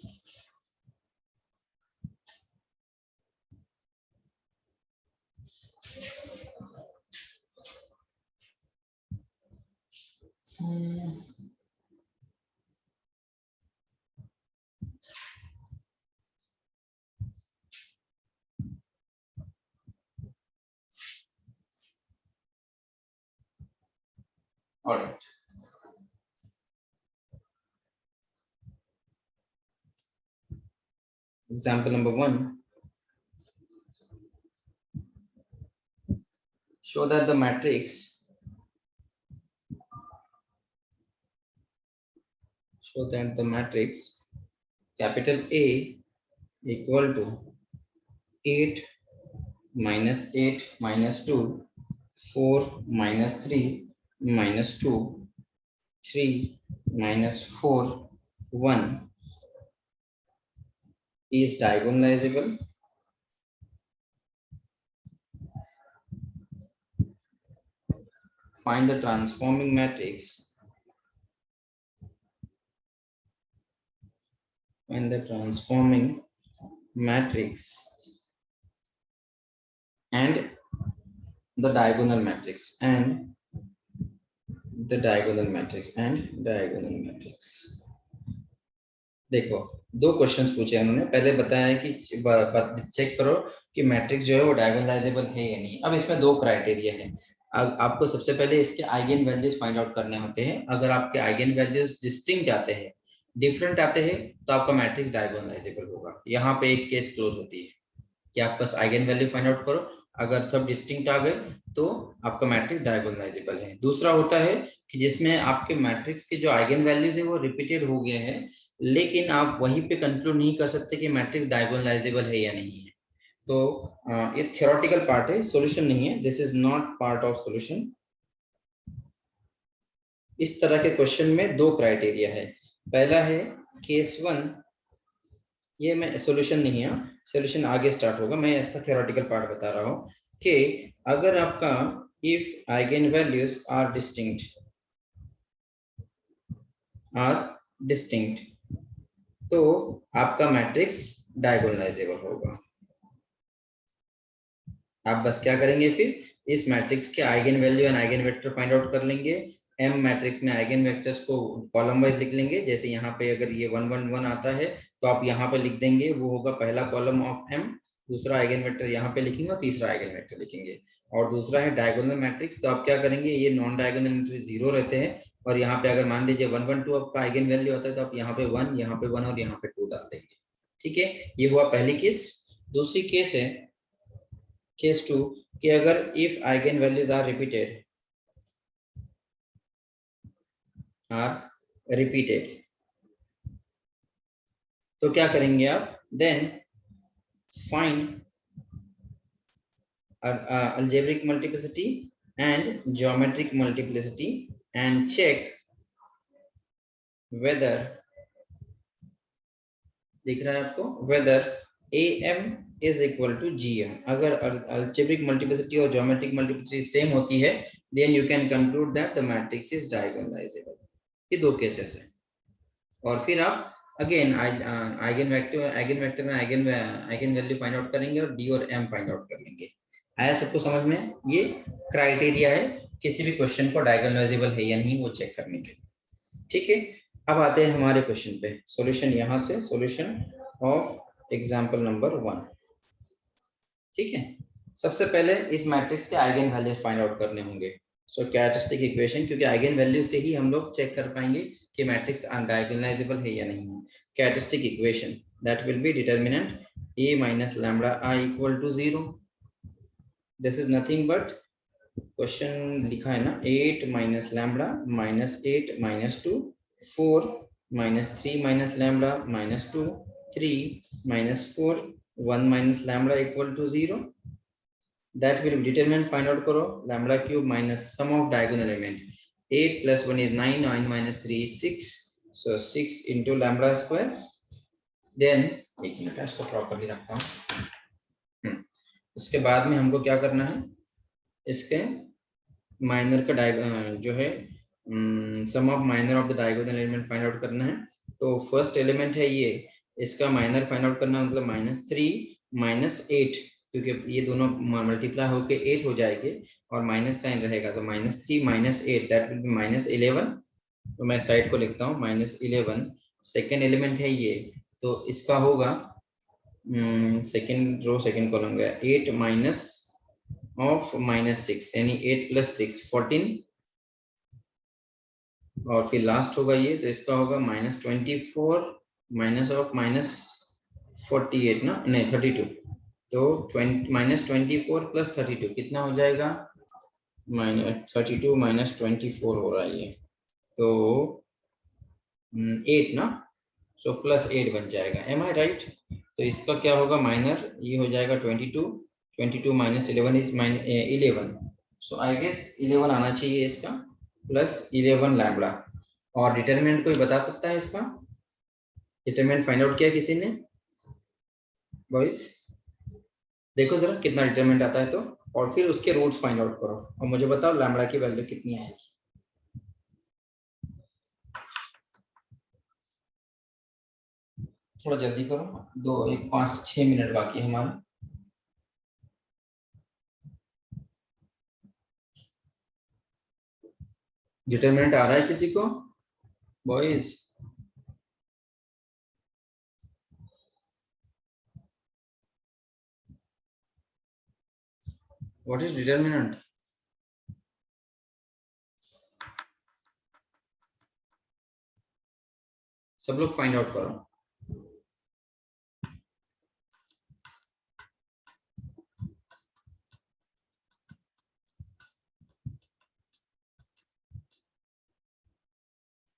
All right. Example number 1. Show that the matrix capital A equal to 8 minus 8 minus 2, 4 minus 3 minus 2, 3 minus 4, 1 is diagonalizable. Find the transforming matrix and the diagonal matrix देखो, दो क्वेश्चंस पूछे उन्होंने, पहले बताया है कि चेक करो कि मैट्रिक्स जो है वो डायगोनलाइजेबल है या नहीं। अब इसमें दो क्राइटेरिया है, आपको सबसे पहले इसके आइगन वैल्यूज फाइंड आउट करने होते हैं। अगर आपके आइगन वैल्यूज डिस्टिंक्ट आते हैं, डिफरेंट आते हैं, तो आपका मैट्रिक्स डायगोनलाइजेबल होगा। यहाँ पे एक केस क्लोज होती है कि आप बस आइगन वैल्यू फाइंड आउट करो, अगर सब डिस्टिंक्ट आ गए तो आपका मैट्रिक्स डायगोनलाइजेबल है। दूसरा होता है कि जिसमें आपके मैट्रिक्स के जो आइगन वैल्यूज है वो रिपीटेड हो गए हैं, लेकिन आप वहीं पे कंक्लूड नहीं कर सकते कि मैट्रिक्स डायगोनलाइजेबल है या नहीं है। तो ये थ्योरेटिकल पार्ट है, सॉल्यूशन नहीं है, this is not part of solution. इस तरह के क्वेश्चन में दो क्राइटेरिया है। पहला है केस 1, ये मैं सॉल्यूशन नहीं है, सॉल्यूशन आगे स्टार्ट होगा, मैं इसका थ्योरेटिकल पार्ट बता रहा हूँ कि अगर आपका if eigen values are distinct तो आपका मैट्रिक्स डायगोनलाइजेबल होगा। आप बस क्या करेंगे, फिर इस मैट्रिक्स के eigen value and eigen vector find out कर लेंगे। एम मैट्रिक्स में आइगन वेक्टर्स को कॉलम वाइज लिख लेंगे, जैसे यहाँ पे अगर ये 1 1 1 आता है तो आप यहाँ पे लिख देंगे, वो होगा पहला कॉलम ऑफ एम, दूसरा आइगन वेक्टर यहाँ पे लिखेंगे और तीसरा आइगन वेक्टर लिखेंगे। और दूसरा है डायगोनल मैट्रिक्स, तो आप क्या करेंगे, ये नॉन डायगोनल एंट्री 0 रहते हैं, और यहाँ पे अगर मान लीजिए 1 1 2 आपका आइगन वैल्यू होता है तो आप यहाँ पे 1 यहाँ पे 1 और यहाँ पे 2 डाल देंगे। ठीक है, ये हुआ पहली केस। दूसरी केस है केस 2 कि अगर if eigen values are repeated तो क्या करेंगे आप, then find algebraic multiplicity and geometric multiplicity and check whether, दिख रहा है आपको, whether am is equal to gm। अगर algebraic multiplicity और geometric multiplicity सेम होती है then you can conclude that the matrix is diagonalizable। ये दो केसेस है। और फिर आप अगेन आइगन वेक्टर में आइगन वैल्यू फाइंड आउट करेंगे और डी और एम फाइंड आउट कर लेंगे। आया सबको समझ में? ये क्राइटेरिया है किसी भी क्वेश्चन को डायगोनलाइजेबल है या नहीं वो चेक करने के लिए। ठीक है, अब आते हैं हमारे क्वेश्चन पे। सॉल्यूशन यहाँ से, सॉल्यूशन ऑफ एग्जांपल नंबर 1। ठीक है, सबसे पहले इस मैट्रिक्स के आइगन वैल्यूज फाइंड आउट करने होंगे। सो कैरेक्टरिस्टिक इक्वेशन, क्योंकि आइगन वैल्यू से ही हम लोग चेक कर पाएंगे कि मैट्रिक्स डायगोनलाइजेबल है या नहीं। Characteristic equation that will B determinant a minus lambda I equal to 0। This is nothing but question लिखा है ना, 8 minus lambda minus 8 minus 2 4 minus 3 minus lambda minus 2 3 minus 4 1 minus lambda equal to 0। that will be determinant, find out करो, lambda cube minus sum of diagonal element 8 plus 1 is 9 9 minus 3 is 6 so 6 into lambda square। then एक minute इसको properly रखता हूँ। इसके बाद में हमको क्या करना है, इसके माइनर का जो है sum of minor of the diagonal element find out करना है। तो फर्स्ट एलिमेंट है ये, इसका माइनर फाइंड आउट करना मतलब -3 -8, क्योंकि ये दोनों मल्टीप्लाई होके 8 हो जाएंगे और माइनस साइन रहेगा तो -3 -8 दैट विल बी -11। तो मैं साइड को लिखता हूँ -11। सेकेंड एलिमेंट है ये, तो इसका होगा सेकेंड रो सेकेंड कॉलम गया 8 माइनस ऑफ -6 यानी 8 + 6 14 और फिर लास्ट होगा ये, तो इसका होगा -24 माइनस ऑफ -48 ना, नहीं 32। तो -24 + 32 कितना हो जाएगा, -32 -24 हो रहा है ये, तो 8 ना, सो +8 बन जाएगा। एम आई राइट? तो इसका क्या होगा, माइनर ये हो जाएगा 22 -11 इज 11। सो आई गेस 11 आना चाहिए इसका, +11 लैम्बडा। और डिटरमिनेंट कोई बता सकता है इसका? डिटरमिनेंट फाइंड आउट किया किसी ने बॉयज? देखो जरा कितना डिटरमिनेंट आता है तो, और फिर उसके रूट्स फाइंड आउट करो और मुझे बताओ लैम्बडा की वैल्यू कितनी आएगी। थोड़ा जल्दी करो, 5-6 मिनट बाकी है हमारा। डिटरमिनेंट आ रहा है किसी को बॉयज? What is determinant? सब लोग फाइंड आउट करो।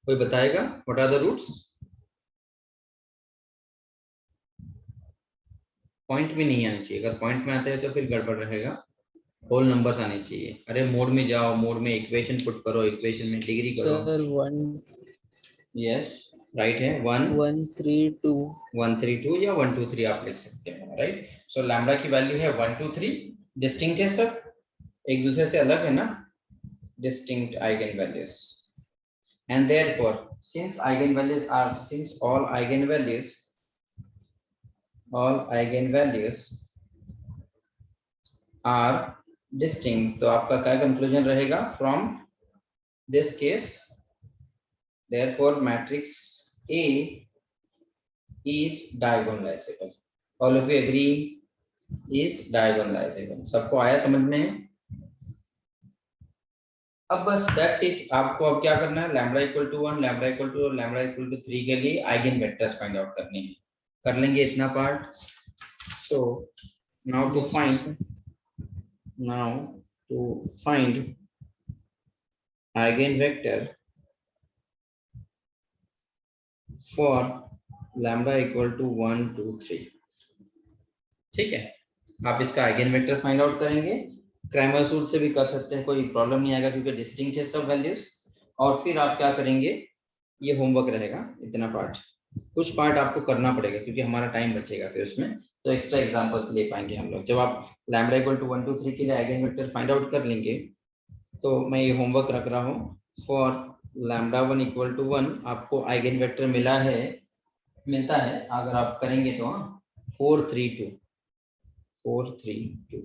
कोई बताएगा what are the roots? Point में नहीं आनी चाहिए, अगर पॉइंट में आते हैं तो फिर गड़बड़ रहेगा। होल नंबर्स आने चाहिए। अरे मोड में जाओ, मोड में इक्वेशन पुट करो, इक्वेशन में डिग्री करो। सर 1 यस राइट है, 132 या 123 आप लिख सकते हैं, राइट। सो लैम्बडा की वैल्यू है 123, डिस्टिंक्ट है सर, एक दूसरे से अलग है ना, distinct eigen values. and therefore since all eigenvalues are distinct, तो आपका क्या कंक्लूजन रहेगा from this case, therefore matrix A is diagonalizable। all of you agree is diagonalizable? सबको आया समझ में? अब बस दैट्स इट। आपको अब क्या करना है, lambda equal to 1, lambda equal to और लैम्ब्डा इक्वल टू 3 के लिए आइगन वेक्टर्स फाइंड आउट करने हैं। कर लेंगे इतना part. So now to Yes, find, sir. now to find eigenvector for lambda equal to 1 2 3। ठीक है, आप इसका आइगन वेक्टर फाइंड आउट करेंगे। क्रैमर्स रूल से भी कर सकते हैं, कोई प्रॉब्लम नहीं आएगा क्योंकि डिस्टिंक्ट है सब वैल्यूज। और फिर आप क्या करेंगे, ये होमवर्क रहेगा इतना पार्ट। कुछ पार्ट आपको करना पड़ेगा क्योंकि हमारा टाइम बचेगा फिर उसमें, तो एक्स्ट्रा एग्जांपल्स ले पाएंगे हम लोग। जब आप लैम्ब्डा इक्वल टू 1 2 3 के लिए आइगन वेक्टर फाइंड आउट कर लेंगे, तो मैं ये होमवर्क रख रहा हूँ। फॉर लैम्ब्डा 1 इक्वल टू 1 आपको आइगन वेक्टर मिलता है अगर आप करेंगे तो 4 3 2 4 3 2।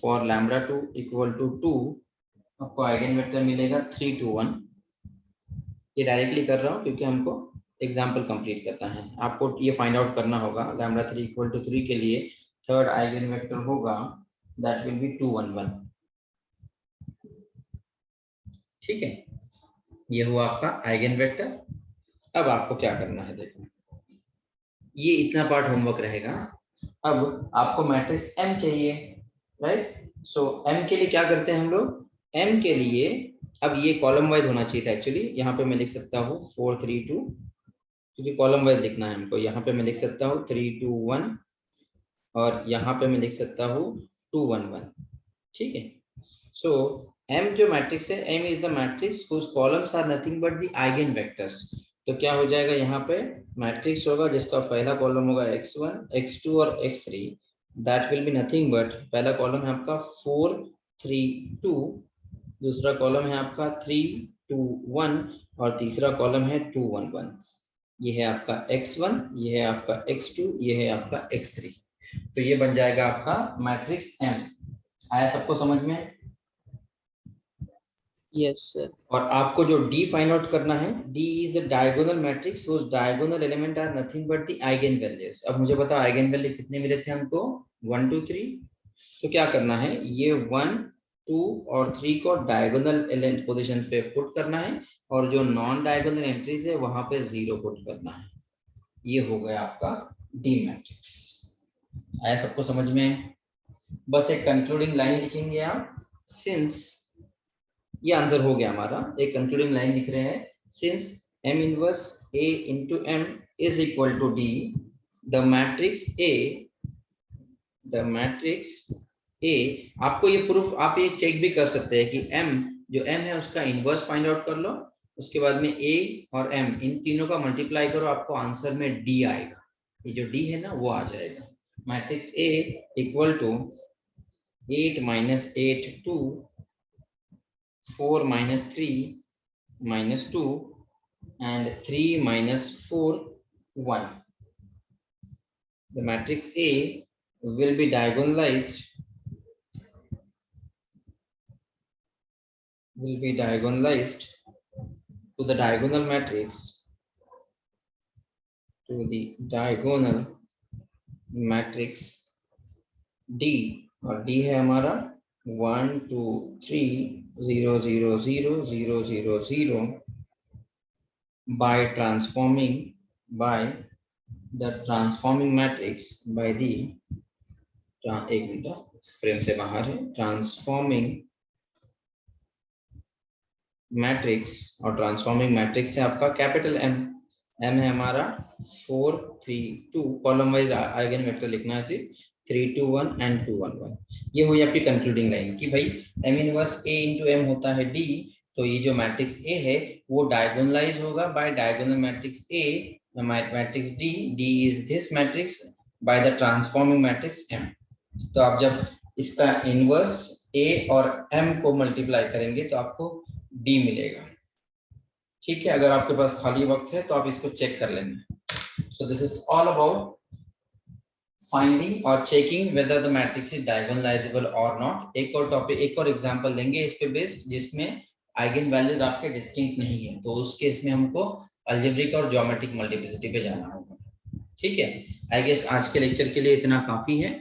फॉर लैम्ब्डा 2 इक्वल टू 2 आपको आइगन वेक्टर मिलेगा 3 2 1। ये डायरेक्टली कर रहा हूँ क्योंकि हमको एग्जाम्पल कंप्लीट करना है। आपको ये फाइंड आउट करना होगा लैम्ब्डा 3 इक्वल टू 3 के लिए थर्ड आइगन वेक्टर होगा दैट विल बी 2 1 1। ठीक है, ये हुआ आपका आइगन वेक्टर। अब आपको क्या करना है, देखो ये इतना पार्ट होमवर्क रहेगा। अब आपको मैट्रिक्स एम चाहिए, राइट। सो एम के लिए क्या करते हैं हम लोग, एम के लिए अब ये कॉलम वाइज होना चाहिए था एक्चुअली। यहाँ पे मैं लिख सकता हूँ 4 3 2, क्योंकि कॉलम वाइज लिखना है हमको। यहाँ पे मैं लिख सकता हूँ 3 2 1 और यहाँ पे मैं लिख सकता हूँ 2 1 1। ठीक है, सो M जो मैट्रिक्स है, M is the matrix whose columns are nothing but the eigen vectors. तो क्या हो जाएगा, यहाँ पे मैट्रिक्स होगा जिसका पहला कॉलम होगा x1 x2 और x3। That will be nothing but, पहला कॉलम है आपका 4 3 2, दूसरा कॉलम है आपका 3 2 1 और तीसरा कॉलम है 2 1 1। ये है आपका x1, ये है आपका x2, ये है आपका x3। तो ये बन जाएगा आपका मैट्रिक्स M। आया सबको समझ में? Yes, sir. और आपको जो D फाइंड आउट करना है, D is the diagonal matrix whose diagonal element are nothing but the eigen values. अब मुझे बताओ आइगन वैल्यू कितने मिले थे हमको, 1 2 3। तो क्या करना है, ये 1 2 और 3 को डायगोनल पोजीशन पे पुट करना है और जो नॉन डायगोनल एंट्रीज है वहां पे 0 पुट करना है। ये हो गया आपका D मैट्रिक्स। आया सबको समझ में? बस एक कंक्लूडिंग लाइन Yes. लिखेंगे आप, सिंस, ये आंसर हो गया हमारा। एक कंक्लूडिंग लाइन लिख रहे हैं, since m inverse a into m is equal to d, the matrix A, the matrix A। आपको ये प्रूफ, आप ये चेक भी कर सकते हैं कि m जो m है उसका इनवर्स फाइंड आउट कर लो, उसके बाद में a और m इन तीनों का मल्टीप्लाई करो, आपको आंसर में d आएगा। ये जो d है ना वो आ जाएगा। Matrix A equal to 8 minus 8 2, 4 minus 3 minus 2 and 3 minus 4 1। The matrix A will be diagonalized to the diagonal matrix, D। और D है हमारा 1 2 3 0 0 0 0 0 0 by the transforming matrix by the, एक मिनट फ्रेम से बाहर है, ट्रांसफॉर्मिंग मैट्रिक्स। और transforming matrix है आपका कैपिटल M। M है हमारा 4 3 2, कॉलम वाइज आइगन वेक्टर लिखना है सिर्फ 3 2 1 एंड 2 1 1। ये हुई आपकी कंक्लूडिंग लाइन कि भाई M inverse A into M होता है D। तो ये जो मैट्रिक्स A है वो डायगोनलाइज होगा bye diagonal matrix A, matrix D is this matrix by the transforming matrix M। तो आप जब इसका इनवर्स A और M को मल्टीप्लाई करेंगे तो आपको D मिलेगा। ठीक है, अगर आपके पास खाली वक्त है तो आप इसको चेक कर लेना। So this is all about finding और checking whether the matrix is diagonalisable और नॉट। एक और टॉपिक, एक और एग्जांपल लेंगे इस पे बेस्ड, जिसमें आइगन वैल्यूज आपके डिस्टिंक्ट नहीं है, तो उस केस में हमको अलजेब्रिक और ज्योमेट्रिक मल्टीप्लिसिटी पे जाना होगा। ठीक है, आई गेस आज के लेक्चर के लिए इतना काफी है।